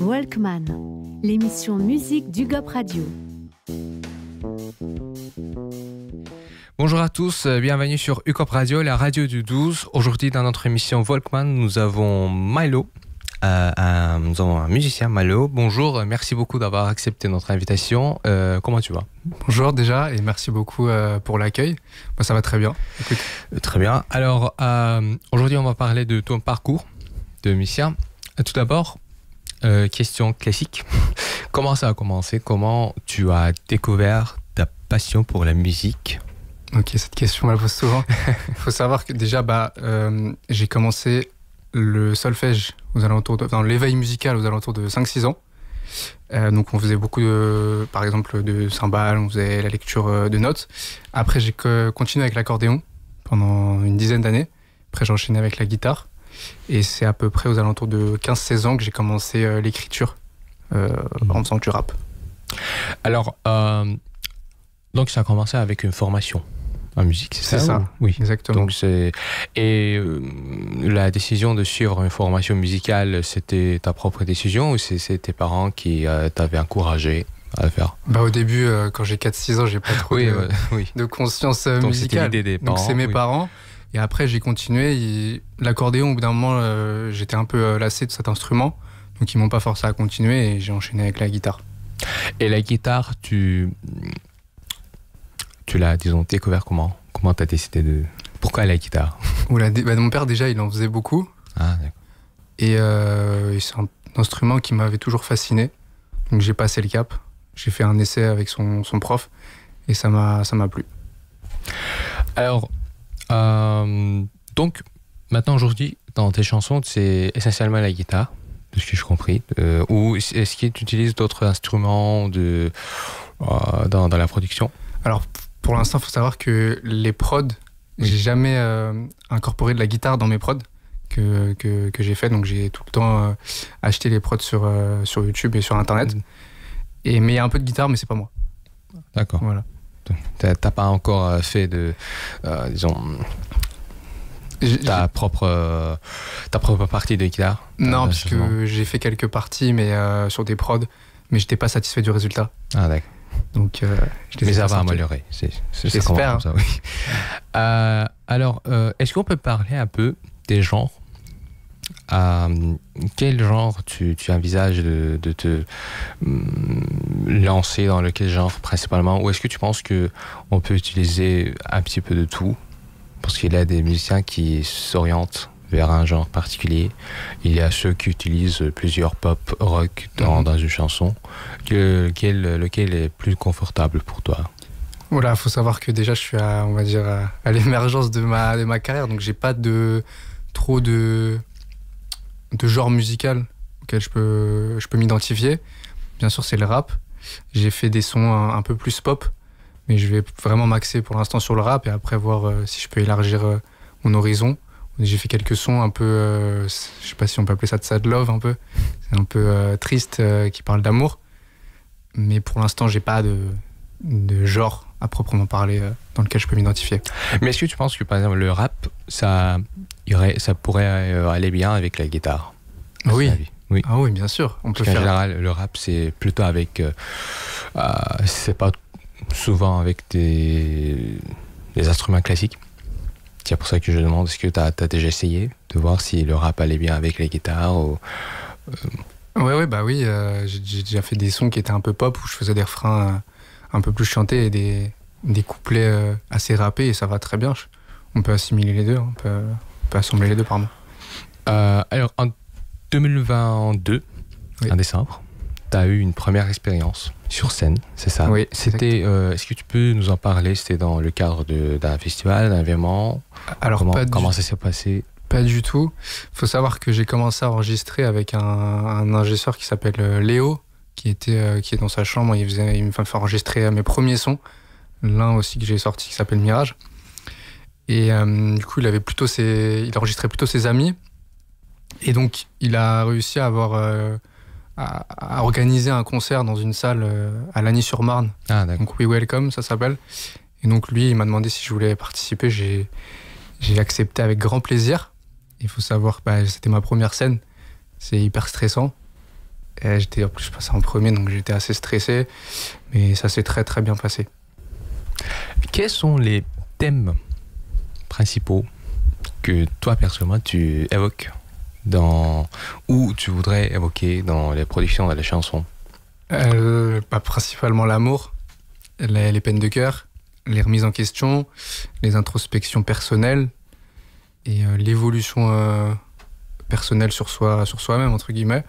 Walkman, l'émission musique du GOP Radio. Bonjour à tous, bienvenue sur UCOP Radio, la radio du 12. Aujourd'hui dans notre émission Walkman, nous avons Milo. Nous avons un musicien, Milo. Bonjour, merci beaucoup d'avoir accepté notre invitation. Comment tu vas ? Bonjour déjà et merci beaucoup pour l'accueil. Moi ça va très bien. Écoute. Très bien. Alors aujourd'hui on va parler de ton parcours de musicien. Tout d'abord, question classique. Comment ça a commencé ? Comment tu as découvert ta passion pour la musique ? Ok, cette question on la pose souvent. Il faut savoir que déjà j'ai commencé le solfège dans l'éveil musical aux alentours de 5-6 ans. Donc on faisait beaucoup par exemple de cymbales, on faisait la lecture de notes. Après j'ai continué avec l'accordéon pendant une dizaine d'années. Après j'ai enchaîné avec la guitare. Et c'est à peu près aux alentours de 15-16 ans que j'ai commencé l'écriture en faisant du rap. Alors, donc ça a commencé avec une formation en musique, c'est ça? Oui, exactement. Donc la décision de suivre une formation musicale, c'était ta propre décision ou c'est tes parents qui t'avaient encouragé à le faire? Au début, quand j'ai 4-6 ans, j'ai pas trop de conscience donc musicale. C'était l'idée des parents, donc c'est mes parents. Et après, j'ai continué. L'accordéon, au bout d'un moment, j'étais un peu lassé de cet instrument. Donc ils m'ont pas forcé à continuer et j'ai enchaîné avec la guitare. Et la guitare, tu l'as, disons, découvert comment? Comment tu as décidé de... Pourquoi la guitare? Mon père, déjà, il en faisait beaucoup. Ah, d'accord. Et c'est un instrument qui m'avait toujours fasciné. Donc j'ai passé le cap. J'ai fait un essai avec son prof. Et ça m'a plu. Alors, donc, maintenant, aujourd'hui, dans tes chansons, c'est essentiellement la guitare, de ce que j'ai compris. Ou est-ce que tu utilises d'autres instruments dans la production? Alors, pour l'instant, il faut savoir que les prods, j'ai jamais incorporé de la guitare dans mes prods que j'ai fait. Donc, j'ai tout le temps acheté les prods sur YouTube et sur Internet. Mais il y a un peu de guitare, mais c'est pas moi. D'accord. Voilà. T'as pas encore fait disons... Ta propre partie de guitare? Non, parce que j'ai fait quelques parties mais sur des prods, mais j'étais pas satisfait du résultat. Ah, d'accord. Donc, mais ça va améliorer. J'espère. Ça, oui. Alors, est-ce qu'on peut parler un peu des genres? Quel genre tu envisages de te lancer dans lequel genre principalement? Ou est-ce que tu penses qu'on peut utiliser un petit peu de tout? Parce qu'il y a des musiciens qui s'orientent vers un genre particulier. Il y a ceux qui utilisent plusieurs pop, rock dans une chanson. Lequel est plus confortable pour toi? Voilà, faut savoir que déjà je suis à l'émergence de ma carrière, donc j'ai pas trop de genre musical auquel je peux m'identifier. Bien sûr, c'est le rap. J'ai fait des sons un peu plus pop, mais je vais vraiment m'axer pour l'instant sur le rap et après voir si je peux élargir mon horizon. J'ai fait quelques sons un peu, je sais pas si on peut appeler ça de sad love un peu. C'est un peu triste, qui parle d'amour. Mais pour l'instant, j'ai pas de genre à proprement parler dans lequel je peux m'identifier. Mais est-ce que tu penses que par exemple le rap, ça pourrait aller bien avec la guitare? Oui. Oui. Ah oui, bien sûr. En général, le rap, c'est plutôt avec... c'est pas souvent avec des instruments classiques. C'est pour ça que je demande, est-ce que tu as déjà essayé de voir si le rap allait bien avec les guitares ou... Oui, j'ai déjà fait des sons qui étaient un peu pop où je faisais des refrains un peu plus chantés et des couplets assez rappés et ça va très bien. On peut assimiler les deux, on peut assembler les deux, pardon. Alors, en 2022, en décembre, tu as eu une première expérience sur scène, c'est ça? Oui. C'était, est-ce que tu peux nous en parler? C'était dans le cadre d'un festival, d'un événement? Alors, comment ça s'est passé? Pas du tout. Il faut savoir que j'ai commencé à enregistrer avec un ingénieur qui s'appelle Léo, qui est dans sa chambre. Il me fait enregistrer mes premiers sons. L'un aussi que j'ai sorti qui s'appelle Mirage. Et du coup, il enregistrait plutôt ses amis. Et donc, il a réussi à organiser un concert dans une salle à Lagny-sur-Marne. Ah, d'accord. Donc We Welcome, ça s'appelle. Et donc lui, il m'a demandé si je voulais participer. J'ai accepté avec grand plaisir. Il faut savoir que c'était ma première scène. C'est hyper stressant. Et en plus, je passais en premier, donc j'étais assez stressé. Mais ça s'est très très bien passé. Quels sont les thèmes principaux que toi, personnellement, tu évoques ou tu voudrais évoquer dans les productions de la chanson? Principalement l'amour, les peines de cœur, les remises en question, les introspections personnelles et l'évolution personnelle sur soi-même, entre guillemets,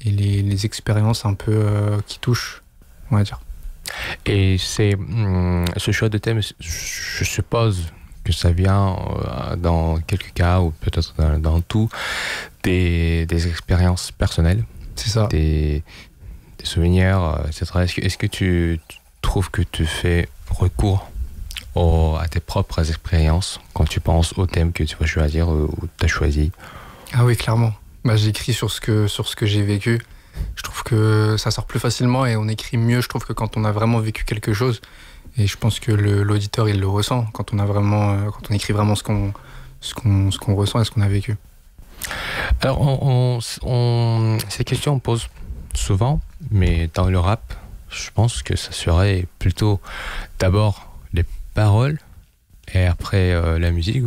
et les expériences un peu qui touchent, on va dire. Et ce choix de thème, je suppose que ça vient dans quelques cas, ou peut-être dans tout, des expériences personnelles. C'est ça. Des souvenirs, etc. Est-ce que tu trouves que tu fais recours à tes propres expériences quand tu penses au thème que tu vas choisir ou tu as choisi? Ah oui, clairement. J'écris sur ce que j'ai vécu. Je trouve que ça sort plus facilement et on écrit mieux, je trouve, que quand on a vraiment vécu quelque chose. Et je pense que l'auditeur, il le ressent quand on écrit vraiment ce qu'on ressent et ce qu'on a vécu. Alors, ces questions on pose souvent, mais dans le rap, je pense que ça serait plutôt d'abord les paroles et après la musique.